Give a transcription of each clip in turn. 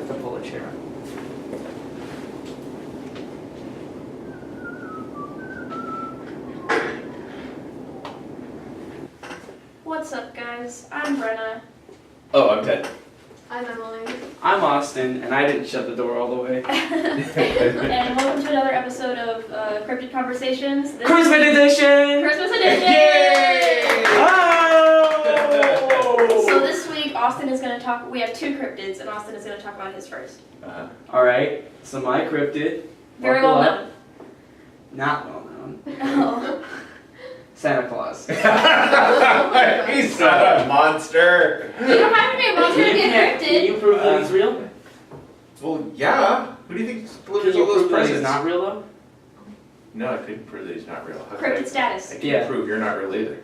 have to pull a chair. What's up, guys? I'm Brenna. Oh, I'm Ted. I'm Emily. I'm Austin, and I didn't shut the door all the way. And welcome to another episode of Cryptid Conversations. Christmas edition! Christmas edition! Yay! Oh! So this week, Austin is going to talk. We have two cryptids, and Austin is going to talk about his first. Alright, so my cryptid. Very buckle well up. known. Not well known. Oh. Santa Claus. He's not a monster. You don't have to be a monster to be a Can cryptid. you prove that he's real? Well, yeah. Who do you think Can delivers you all those prove that he's presents? not real though? No, I couldn't prove that he's not real. How could Cryptid I status. can't Yeah. prove you're not real either.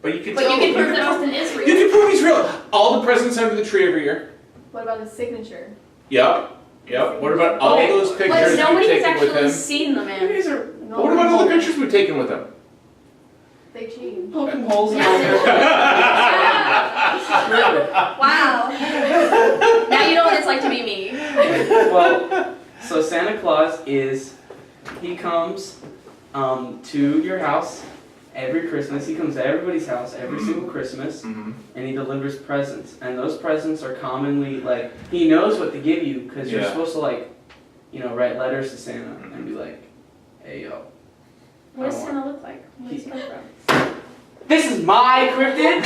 But you can But tell. you can prove that Austin is You real. can prove he's real. All the presents under the tree every year. What about his signature? Yep. What about all Okay, those pictures But we've nobody has taken with actually him? seen the man. These are. No. What about all the pictures we've taken with him? They change. Poking holes in Yeah. all their Wow. Now you know what it's like to be me. Well, so Santa Claus he comes to your house every Christmas. He comes to everybody's house every single Christmas, Mm-hmm. and he delivers presents. And those presents are commonly, like, he knows what to give you, because you're Yeah. supposed to, like, write letters to Santa and be like, hey, yo. What does Santa look like? Where does he come from? This is my cryptid?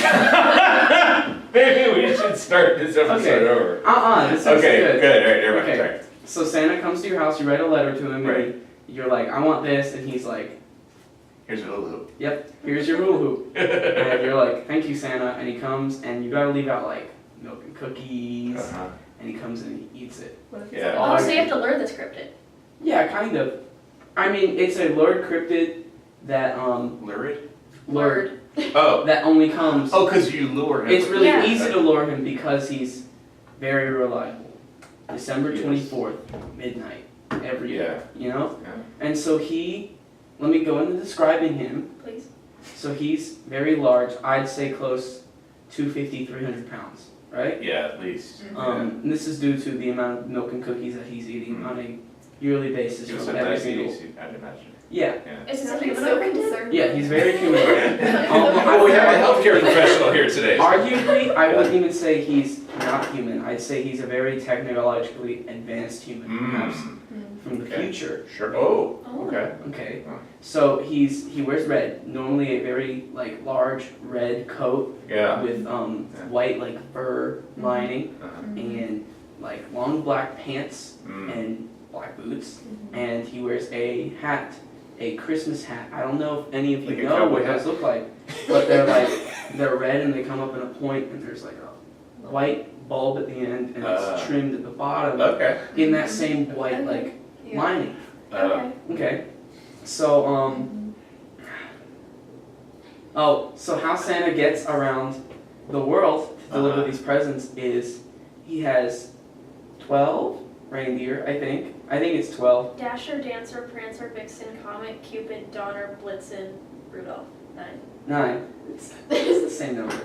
Maybe we should start this episode Okay. over. This is Okay, good. good. All right, never mind. Okay. Sorry. So Santa comes to your house, you write a letter to him, Right. and you're like, I want this, and he's like, Here's a little hoop. yep, here's your hula hoop. And you're like, thank you, Santa, and he comes, and you gotta leave out, like, milk and cookies, Uh-huh. and he comes and he eats it. What if Yeah. Oh, so you have to lure this cryptid. Yeah, kind of. I mean, it's a lured cryptid that, Lurid? Lured. Oh. that only comes, Oh, because you lure him. it's really Yeah. easy to lure him because he's very reliable. December Yes. 24th, midnight, every year, Yeah. you know? And so let me go into describing him. Please. So he's very large, I'd say close 250, 300 pounds, right? Yeah, at least. And this is due to the amount of milk and cookies that he's eating on a yearly basis It was from a every single. diabetes, I'd imagine. Yeah, Yeah. Is this a I'm humanoid so cryptid? concerned. yeah, he's very humanoid. Oh, we have a healthcare professional here today. Arguably, I wouldn't even say he's not human. I'd say he's a very technologically advanced human, perhaps from the Okay. future. Sure. Oh, Oh. okay. Okay, Oh. so he wears red. Normally a very like large red coat Yeah. with white like fur lining Uh-huh. and like long black pants Mm. and black boots, and he wears a hat, a Christmas hat. I don't know if any of Like you a know cowboy what hat? those look like, but they're red and they come up in a point, and there's like a white bulb at the end, and it's trimmed at the bottom Okay. in that same white like Yeah. lining. Okay. Okay, so so how Santa gets around the world to deliver these presents is he has 12 reindeer, I think. I think it's 12. Dasher, Dancer, Prancer, Vixen, Comet, Cupid, Donner, Blitzen, Rudolph. 9. 9. It's the same number.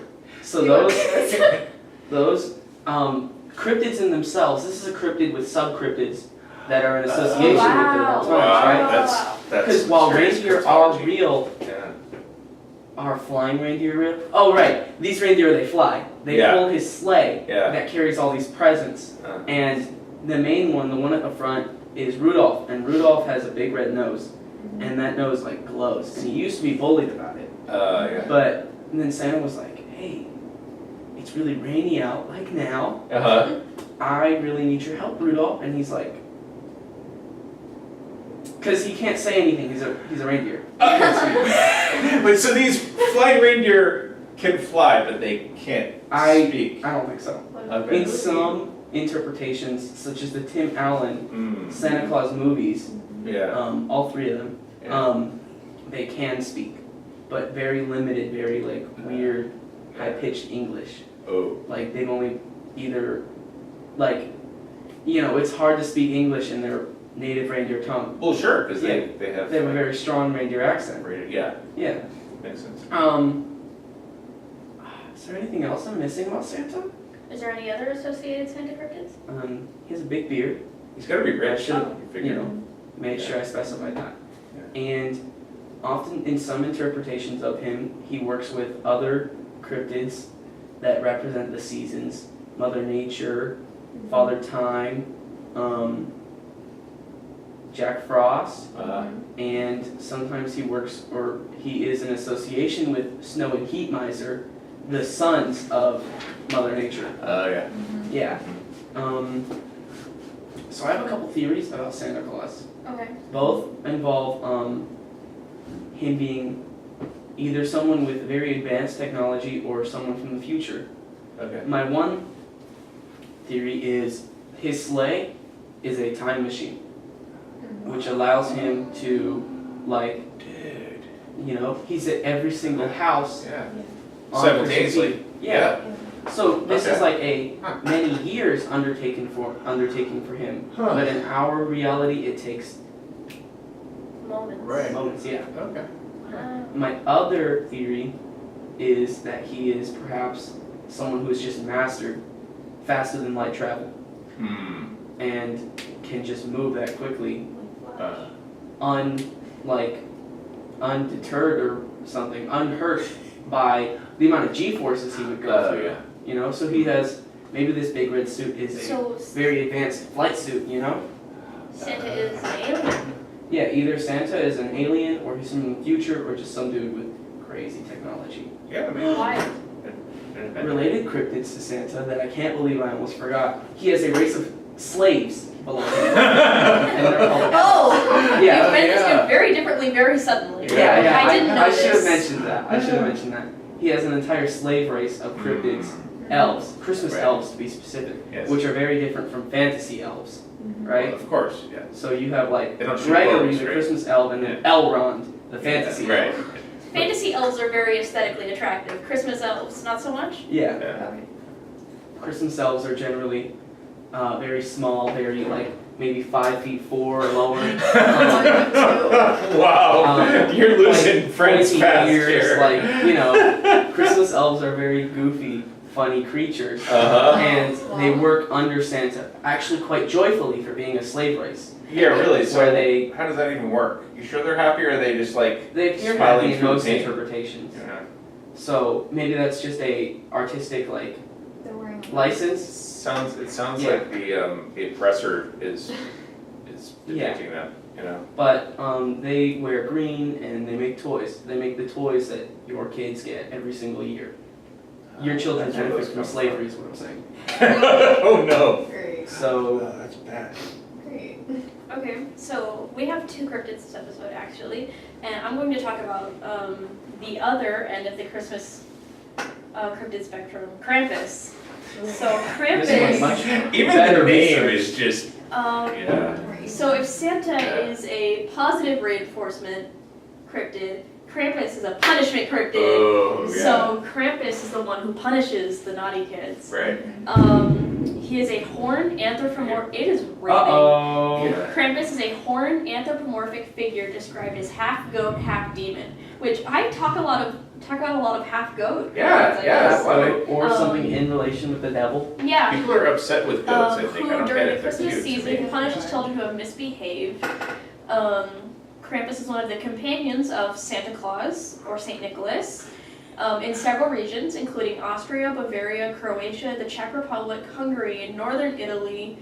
So You those cryptids in themselves, this is a cryptid with sub-cryptids that are in association with it at all times, Wow, right? that's Because while serious reindeer are cryptology. real, Yeah. are flying reindeer real? Oh, right. These reindeer, they fly. They Yeah. pull his sleigh Yeah. that carries all these presents. And the main one, the one at the front, is Rudolph. And Rudolph has a big red nose. And that nose, like, glows. And he used to be bullied about it. Yeah. But then Santa was like, hey, it's really rainy out, like now. Uh-huh. I really need your help, Rudolph. And he's like, because he can't say anything. He's a reindeer. But so these flying reindeer can fly, but they can't speak. I don't think so. Okay. In some interpretations, such as the Tim Allen Mm. Santa Claus movies, Yeah. all 3 of them, Yeah. they can speak, but very limited, very like weird, high-pitched English. Oh. Like they've only either, like, it's hard to speak English in their native reindeer tongue. Well, sure, because Yeah. they have. They have a very strong reindeer accent. Yeah, Yeah. makes sense. Is there anything else I'm missing about Santa? Is there any other associated Santa cryptids? He has a big beard. He's gotta be I rich. should, you figure. you know, made sure I specified that. And often in some interpretations of him, he works with other cryptids that represent the seasons, Mother Nature, Father Time, Jack Frost, and sometimes he works, or he is in association with Snow and Heat Miser, the sons of Mother Nature. Oh, yeah. Yeah. So I have a couple theories about Santa Claus. Okay. Both involve him being either someone with very advanced technology or someone from the future. Okay. My one theory is his sleigh is a time machine, which allows him to, like, Dude. you know, he's at every single house. Yeah. on Simultaneously. Christmas Eve. Yeah. So this is Okay. like a many years undertaking for him, but in our reality it takes Moments. Right. moments. Yeah. Okay. Wow. My other theory is that he is perhaps someone who has just mastered faster than light travel Hmm. and can just move that quickly, Uh, undeterred or something, unhurt by the amount of G-forces he would go through. yeah. You know, so he has maybe this big red suit is a So very advanced flight suit. You know. Santa is an alien? Yeah, either Santa is an alien or he's from the future or just some dude with crazy technology. Yeah, I mean. Wild. Related cryptids to Santa that I can't believe I almost forgot. He has a race of slaves below him. And they're called Oh! Yeah, You've mentioned yeah. it very differently, very suddenly. Yeah, I didn't know I should have this. mentioned that. I should have mentioned that. He has an entire slave race of cryptids, elves, Christmas Right. elves to be specific, Yes. which are very different from fantasy elves, right? Of course, yeah. So you have like They don't shoot Gregory, bows, the right? Christmas elf, and then Elrond, the fantasy Yeah, right. elf. Fantasy elves are very aesthetically attractive. Christmas elves, not so much? Yeah. Yeah. Christmas elves are generally very small, very like maybe 5'4" or lower. Wow, you're losing friends pointy fast ears, here. like, you know, Christmas elves are very goofy, funny creatures, and they work under Santa, actually quite joyfully for being a slave race. Yeah, really. So Where they- how does that even work? You sure they're happy, or are they just like They appear smiling happy in through most pain? interpretations. Yeah. So maybe that's just a artistic like They're wearing license. It sounds Yeah. like the oppressor is depicting that, you know. But they wear green and they make toys. They make the toys that your kids get every single year. Your children That's where benefit those from come slavery is what I'm saying. Oh no. great. So That's bad. Great. Okay, so we have two cryptids this episode actually, and I'm going to talk about the other end of the Christmas cryptid spectrum, Krampus. So this is Krampus, much Even better the name research. is just yeah. Great. so if Santa Yeah. is a positive reinforcement cryptid, Krampus is a punishment cryptid. Oh yeah. So Krampus is the one who punishes the naughty kids. Right. He is a horned anthropomorphic. It is raining. Uh-oh. Yeah. Krampus is a horned anthropomorphic figure described as half goat, half demon. Which I talk about a lot of half goat. Yeah, I yeah, guess. that's Or Um, something in relation with the devil. Yeah. People are upset with goats. I think I Who don't get during the it. They're Christmas cute to season me. punishes children who have misbehaved. Krampus is one of the companions of Santa Claus or Saint Nicholas in several regions, including Austria, Bavaria, Croatia, the Czech Republic, Hungary, northern Italy,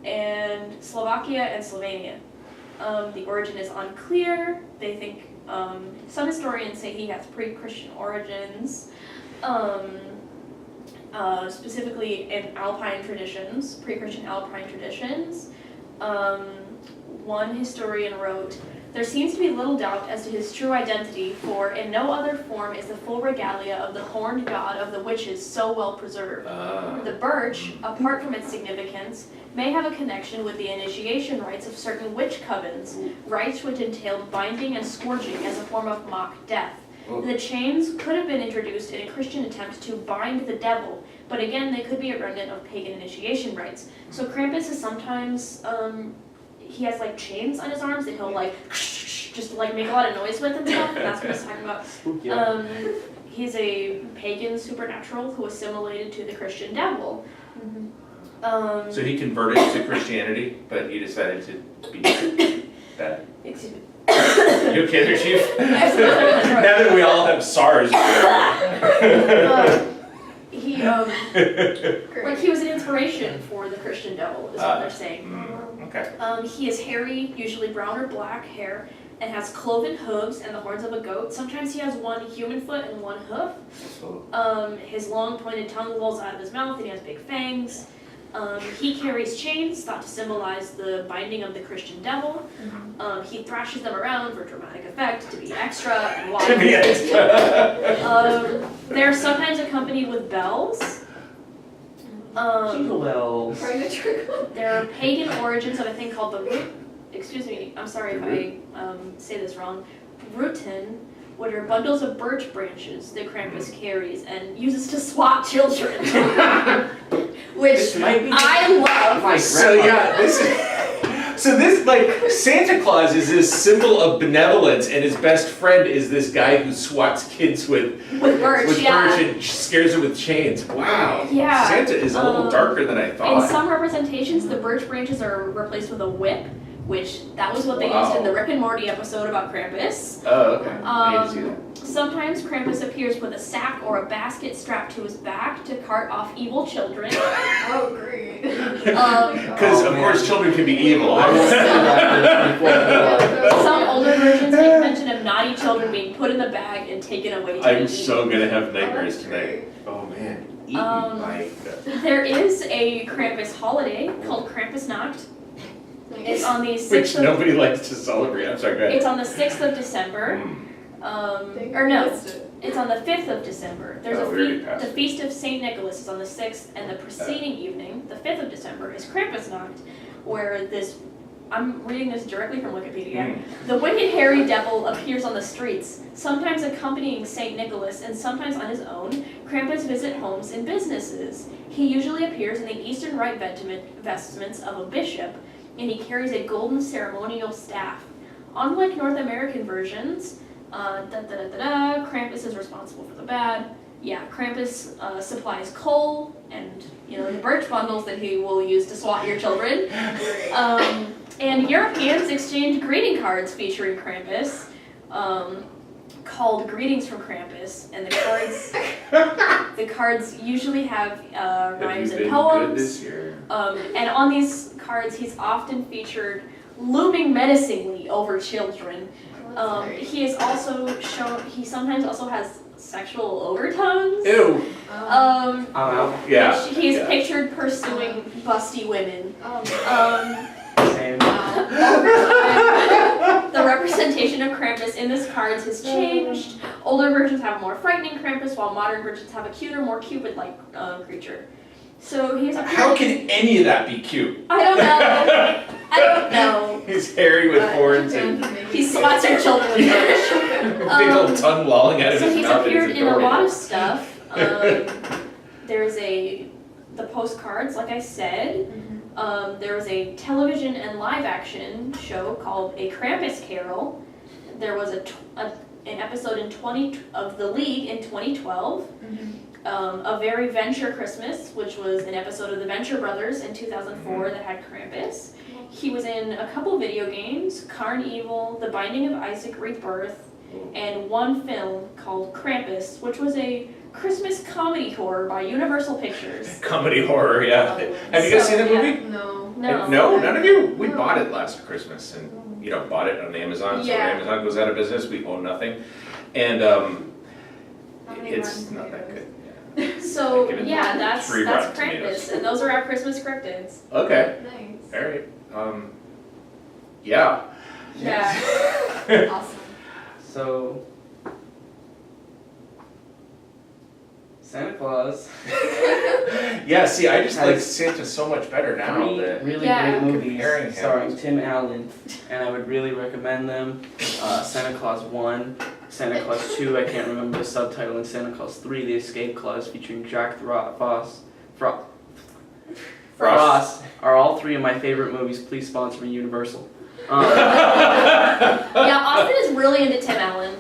and Slovakia and Slovenia. The origin is unclear. They think some historians say he has pre-Christian origins. Specifically in Alpine traditions, pre-Christian Alpine traditions. One historian wrote, "There seems to be little doubt as to his true identity, for in no other form is the full regalia of the horned god of the witches so well preserved. The birch, apart from its significance, may have a connection with the initiation rites of certain witch covens, rites which entailed binding and scourging as a form of mock death. The chains could have been introduced in a Christian attempt to bind the devil, but again, they could be a remnant of pagan initiation rites. So Krampus is sometimes, he has like chains on his arms that he'll like, just like make a lot of noise with and stuff, and that's what he's talking about. Spooky. He's a pagan supernatural who assimilated to the Christian devil. So he converted to Christianity, but he decided to be bad. Excuse me. You okay there, Chief? Now that we all have SARS. He Great. he was an inspiration for the Christian devil, is what they're saying. Okay. He has hairy, usually brown or black hair, and has cloven hooves and the horns of a goat. Sometimes he has one human foot and one hoof. His long pointed tongue rolls out of his mouth, and he has big fangs. He carries chains, thought to symbolize the binding of the Christian devil. He thrashes them around for dramatic effect, to be extra and wild. To be extra. They're sometimes accompanied with bells. Jingle bells. Trying to trick them. There are pagan origins of a thing called the root. Excuse me, I'm sorry if I say this wrong. Rutin, what are bundles of birch branches that Krampus carries and uses to swat children. Which This might be I love. my So yeah, this like Santa Claus is this symbol of benevolence, and his best friend is this guy who swats kids with birch, yeah. birch and scares them with chains. Wow. Yeah. Santa is a little darker than I In thought. some representations, the birch branches are replaced with a whip, which that was what they used in the Rick and Morty episode about Krampus. Oh, okay. I need to see that. Sometimes Krampus appears with a sack or a basket strapped to his back to cart off evil children. Oh, great. Because Oh, of man. course children can be evil. I won't say that before. Some older versions make mention of naughty children being put in the bag and taken away to be I'm eaten. so gonna have nightmares that's tonight. Oh man. Eaten by There is a Krampus holiday called Krampusnacht. It's on the 6th which of nobody likes to celebrate. I'm sorry, go ahead. It's on the 6th of December. Or no, it's on the 5th of December. There's Oh, we already passed. the Feast of St. Nicholas is on the 6th, and the preceding evening, the 5th of December, is Krampusnacht, where I'm reading this directly from Wikipedia. The wicked hairy devil appears on the streets, sometimes accompanying St. Nicholas and sometimes on his own. Krampus visit homes and businesses. He usually appears in the Eastern Rite vestments of a bishop, and he carries a golden ceremonial staff. Unlike North American versions, Krampus is responsible for the bad. Yeah, Krampus supplies coal and the birch bundles that he will use to swat your children. And Europeans exchange greeting cards featuring Krampus, called "Greetings from Krampus," and the cards usually have rhymes and poems. This year? And on these cards, he's often featured looming menacingly over children. He is also shown. He sometimes also has sexual overtones. Ew. I'm out. Yeah. He's yeah. pictured pursuing busty women. Same. The representation of Krampus in this cards has changed. Older versions have a more frightening Krampus, while modern versions have a cuter, more Cupid-like creature. So he's a. How can any of that be cute? I don't know. I don't know. He's hairy with horns and He swats your children with birch. big old tongue lolling out of So his he's mouth. appeared It's in a adorable. lot of stuff. There's the postcards, like I said. There was a television and live action show called A Krampus Carol. There was an episode of The League in 2012. A Very Venture Christmas, which was an episode of the Venture Brothers in 2004 that had Krampus. He was in a couple video games, Carnival, The Binding of Isaac Rebirth, and one film called Krampus, which was a Christmas comedy horror by Universal Pictures. Comedy horror, yeah. Have you guys seen that yeah. movie? No. No. No, none of you? We No. bought it last Christmas and bought it on Amazon. So Yeah. when Amazon goes out of business, we own nothing. And many it's Rotten not that Tomatoes? good. So Give it yeah, that's three Rotten Krampus, Tomatoes. and those are our Christmas cryptids. Okay. Nice. All right. Yeah. Yeah. Awesome. So, Santa Claus. Yeah, see, I just Has like Santa so much better now. Three That really Yeah. great Comparing movies him. starring Tim Allen, and I would really recommend them. Santa Claus 1, Santa Claus 2, I can't remember the subtitle, and Santa Claus 3, The Escape Clause, featuring Jack Frost are all three of my favorite movies. Please sponsor me, Universal. Yeah, Austin is really into Tim Allen.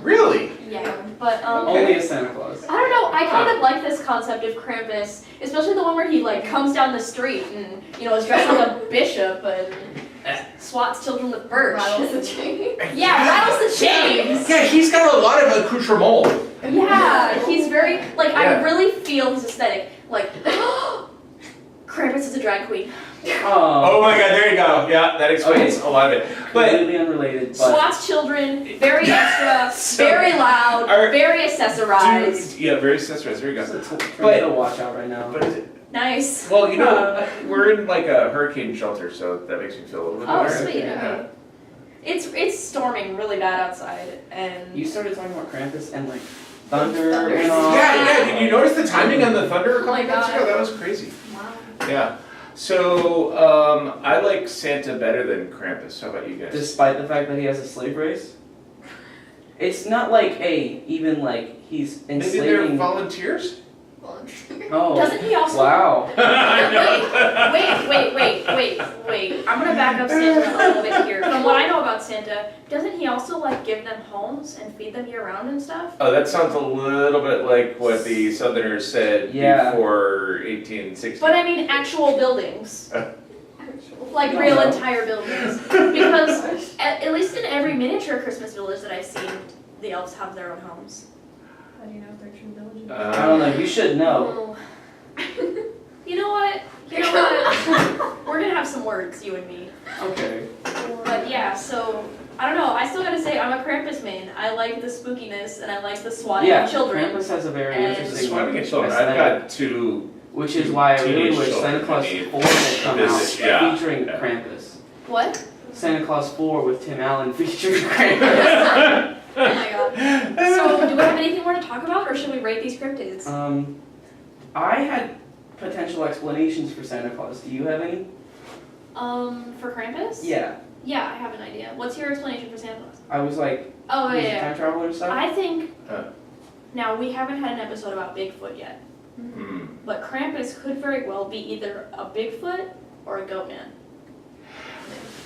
really? Yeah, but Only a Santa Claus. I don't know. I kind of like this concept of Krampus, especially the one where he like comes down the street and is dressed like a bishop and swats children with birch. Rattles the chain. Yeah, rattles the chains. Yeah, he's got a lot of accoutrement. Yeah, he's very I Yeah. really feel his aesthetic. Like, Krampus is a drag queen. Oh my god, there you go. Yeah, that explains a lot of it. But completely unrelated, but Swats children, very extra, So, very loud, very accessorized. very accessorized. There you go. it's a But- tornado watch out right now. But is it? Nice. Well, we're in like a hurricane shelter, so that makes me feel a little bit Oh, better. sweet. Yeah. Okay. It's storming really bad outside, and You started talking about Krampus and like thunder Thunder. and all. Yeah. Did you notice the timing on the thunder a couple Oh my minutes God. ago? That was crazy. Wow. Yeah. So I like Santa better than Krampus. How about you guys? Despite the fact that he has a slave race. It's not like even like he's Maybe they're enslaving. volunteers. Oh, doesn't he also? wow. Wait. I'm gonna back up Santa a little bit here. From what I know about Santa, doesn't he also like give them homes and feed them year round and stuff? Oh, that sounds a little bit like what the Southerners said Yeah. before 1860. But I mean actual buildings. Like real entire buildings. Because at least in every miniature Christmas village that I've seen, the elves have their own homes. How do you know if they're true villages? I don't know. You should know. You know what? We're gonna have some words, you and me. Okay. But yeah, so I don't know. I still gotta say I'm a Krampus main. I like the spookiness and I like the swatting Yeah, of children. Krampus has a very And- interesting Swatting at children. I've aesthetic, got two. which is why I really teenage wish children Santa Claus who need 4 would come out visit, yeah. featuring Yeah. Krampus. What? Santa Claus 4 with Tim Allen featuring Krampus. Oh my god. So do we have anything more to talk about, or should we rate these cryptids? I had potential explanations for Santa Claus. Do you have any? For Krampus? Yeah. Yeah, I have an idea. What's your explanation for Santa Claus? I was like, Oh he's a yeah. time traveler and stuff. I think. Huh. Now we haven't had an episode about Bigfoot yet, Hmm. but Krampus could very well be either a Bigfoot or a goat man.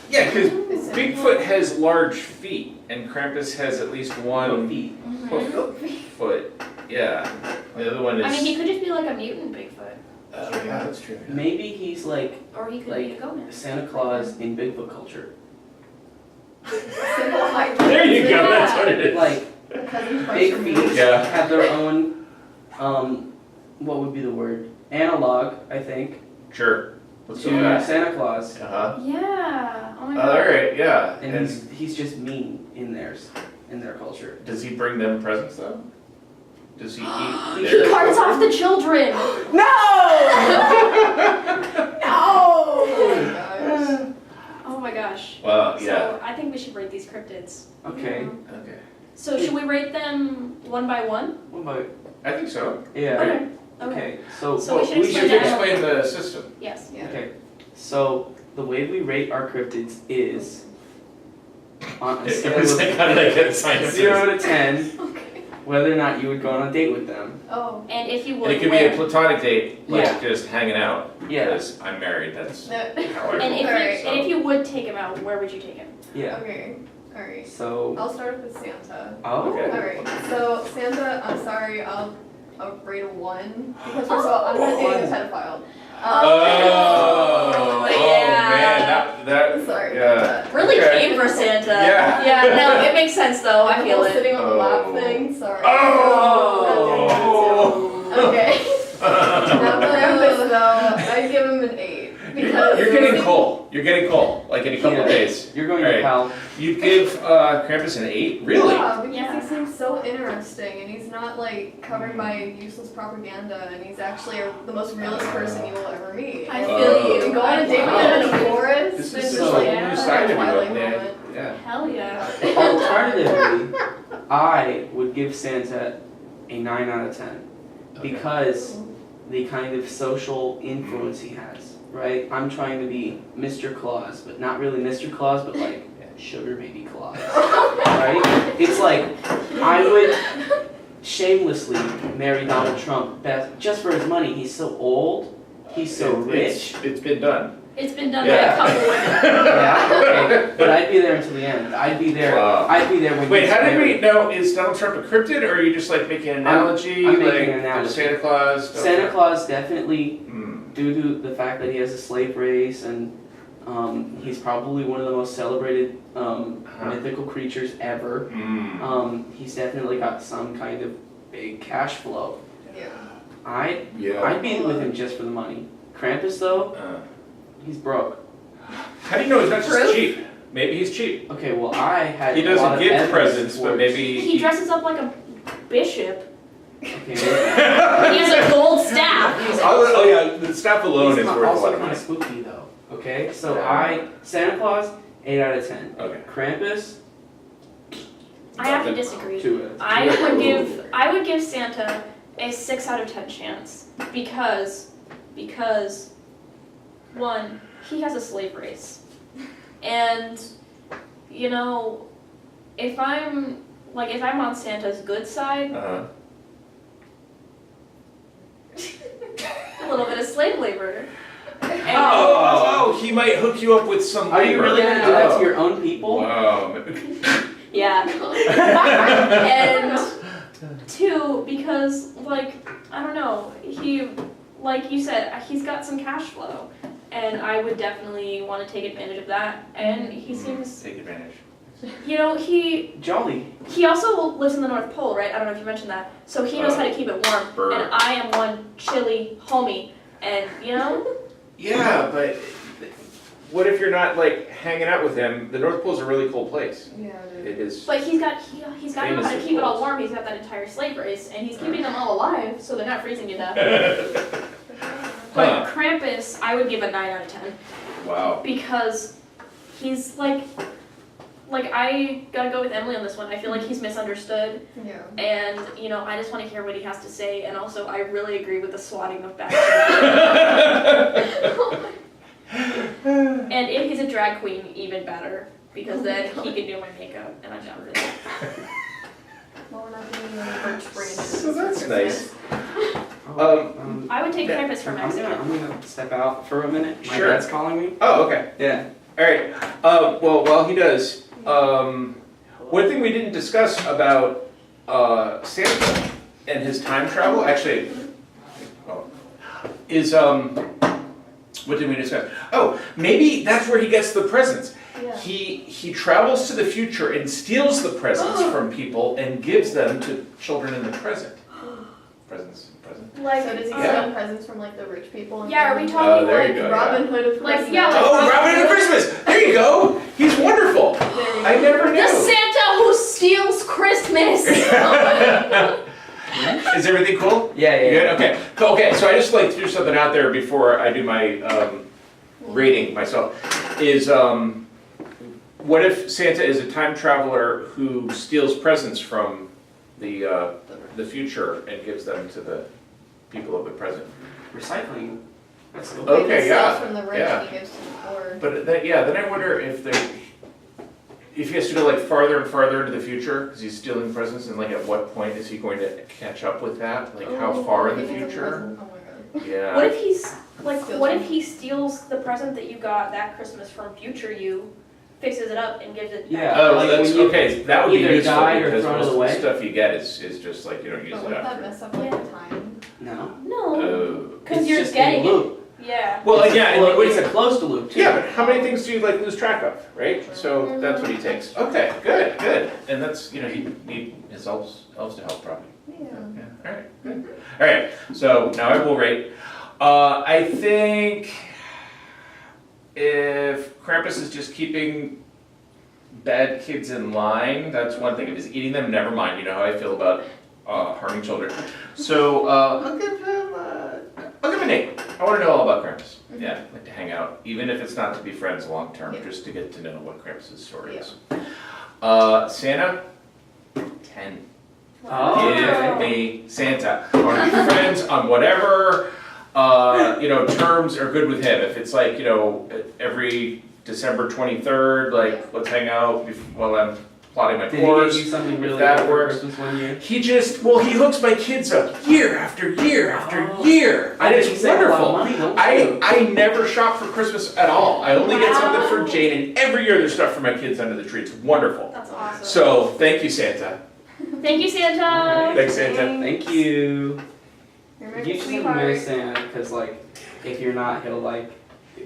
Yeah, because Bigfoot has large feet, and Krampus has at least one feet. foot. Yeah. The other one is. I mean, he could just be like a mutant Bigfoot, Oh, yeah, that's true. Yeah. Maybe he's like or he could be a goat man. Santa Claus in Bigfoot culture. There you go. That's what it is. Like big feet Yeah. have their own, what would be the word? Analog, I think, Sure. Let's to do that. Santa Claus. Uh-huh. Yeah. Oh my All god. right. Yeah. And he's just mean in their culture. Does he bring them presents though? Does he eat He their? carts off the children. No! Oh my gosh. Well, yeah. So I think we should rate these cryptids. Okay. Okay. So should we rate them one by one? What about, I think so. yeah. Okay. Okay, so, So we should We should explain that. explain the system. Yes. okay, so the way we rate our cryptids is on a scale It's like, of how did I get science? 0 to 10, Okay. whether or not you would go on a date with them. Oh. And if you And would, it could be where? a platonic date, like Yeah. just hanging out. Yeah. Because I'm married. That's No. how I And if, roll. Alright. and if you would take him out, where would you take him? Yeah, Okay. Alright. so, I'll start with Santa. oh, Okay. Alright. So Santa, I'm sorry, I'll rate a 1 because first of all, I'm not dating a pedophile. Oh, yeah. man, that Sorry. yeah. Really Okay. came for Santa. Yeah. Yeah, no, it makes sense though, I feel it. Sitting on the lap Oh. thing, sorry. Oh. Okay. Now Krampus though, I'd give him an 8 because You're getting coal. You're getting coal. Like in a couple of days. you're going Right. to hell. You'd give Krampus an 8? Really? Yeah, because Yeah. he seems so interesting and he's not like covered by useless propaganda and he's actually the most realist person you will ever meet. I And feel you. to go on a date with him in a forest This and is just so like new a side of you, Twilight man. moment. Yeah. Hell yeah. Alternatively, I would give Santa a 9 out of 10 Okay. because the kind of social influence he has, right? I'm trying to be Mr. Claus, but not really Mr. Claus, but like Sugar Baby Claus, right? It's like I would shamelessly marry Donald Trump just for his money. He's so old. he's so rich. It's been done. It's been done Yeah. by a couple women. Yeah, okay, but I'd be there until the end. I'd be there. Wow. I'd be there when. Wait, he's how did married. we know? Is Donald Trump a cryptid, or are you just like making an analogy? I'm like making an analogy. Santa Claus. Santa Claus definitely, Hmm. due to the fact that he has a slave race and he's probably one of the most celebrated mythical creatures ever. Hmm. He's definitely got some kind of big cash flow. Yeah. Yeah. I'd be with him just for the money. Krampus though, he's broke. How do you know he's not just Proof? cheap? Maybe he's cheap. Okay, well I had He a lot doesn't of give evidence presents, but towards- maybe He dresses up like a bishop. Okay, maybe. He has a gold staff. Oh yeah, the staff alone He's is not- worth a also lot of kind money. of spooky though. Okay, so Yeah. Santa Claus 8 out of 10. Okay. Krampus I have to disagree. 2 out of 10. I would give Santa a 6 out of 10 chance because one, he has a slave race. And you know, if I'm on Santa's good side, a little bit of slave labor. And Oh, he might hook you up with some Are you labor. really gonna do that to your own people? Wow. yeah. And two, because like I don't know, he like you said, he's got some cash flow, and I would definitely want to take advantage of that. And he seems, Take advantage. you know, he Jolly. also lives in the North Pole, right? I don't know if you mentioned that. So he knows how to keep it warm. Burr. And I am one chilly homie, and you know, Yeah, but what if you're not like hanging out with him? The North Pole is a really cool place. Yeah, dude. It is. but he's got to know how to keep it all warm. He's got that entire slave race, and he's keeping them all alive, so they're not freezing to death. But Krampus, I would give a 9 out of 10 Wow. because he's like I gotta go with Emily on this one. I feel like he's misunderstood, Yeah. and you know I just want to hear what he has to say. And also, I really agree with the swatting of back. And if he's a drag queen, even better, because then he can do my makeup, and I'm down for that. Well, we're not doing any birch branches. So that's for nice. Christmas. I would take Krampus for I'm Mexican. gonna step out for a minute. My Sure. dad's calling me. Oh, okay. Yeah. All right. Well, while he does, one thing we didn't discuss about Santa and his time travel, actually, is what did we discuss? Oh, maybe that's where he gets the presents. Yeah. He travels to the future and steals the presents from people and gives them to children in the present. Presents. Like, So does he Yeah. steal presents from like the rich people? And yeah, are we things? talking there like you go. Robin Hood of Like, Christmas? yeah, like- Oh, Robin of Christmas! There you go! He's wonderful! There you I go. never knew. the Santa who steals Christmas? Is everything cool? Yeah, You good? Okay. Okay, so I just like threw something out there before I do my rating myself. Is what if Santa is a time traveler who steals presents from the future and gives them to the people of the present? Recycling. That's cool. Okay, He steals yeah, from the rich yeah. and he gives to the poor. But then I wonder if he has to go like farther and farther into the future because he's stealing presents, and like at what point is he going to catch up with that? Like how far in the He gets a future? present. Oh my god. Yeah. What if he's like? Steals What one. if he steals the present that you got that Christmas from future you, fixes it up and gives it? Yeah. back? Oh, Like that's when you okay. That would be either useful died or because thrown most it of the away. stuff you get is just like you don't use But it wouldn't that after. mess up like the time? No. No, Oh. because It's you're just getting in a loop. it. Yeah. Well, yeah, and Well, what it's a closed loop too. yeah, but how many things do you like lose track of, right? So that's what he takes. Okay, good, and that's you know he need his elves to help probably. Yeah. Yeah. All right, good. All right, so now I will rate. I think if Krampus is just keeping bad kids in line, that's one thing. If he's eating them, never mind. You know how I feel about harming children. So I'll give him an 8. I want to know all about Krampus. Yeah, I'd like to hang out, even if it's not to be friends long term, Yeah. just to get to know what Krampus' story Yeah. is. Santa, 10. Oh, Give okay. me Santa. I want to be friends on whatever, terms are good with him. If it's like, every December 23rd, like, let's hang out while I'm plotting my Did he get course. you something really that good for works. Christmas one year? He hooks my kids up year after year after year. I And bet you it's save a lot of wonderful. money, don't you? I never shop for Christmas at all. I only get something for Wow. Jane, and every year there's stuff for my kids under the tree. It's wonderful. That's awesome. So, thank you, Santa. Thank you, Santa. Alright. Thanks, Santa. Thank you. You're You making just have to marry sweetheart. Santa because, like, if you're not, he'll, like,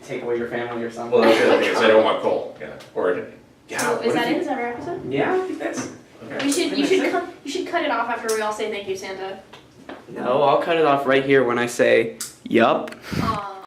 take away your family or something. Well, that's the other thing, is I don't want coal. Yeah. Or, yeah. So, what is if that you- it? Is that our episode? Yeah, I think that's. Okay. You should That's it. you should cut it off after we all say thank you, Santa. No, I'll cut it off right here when I say, yup. Aw.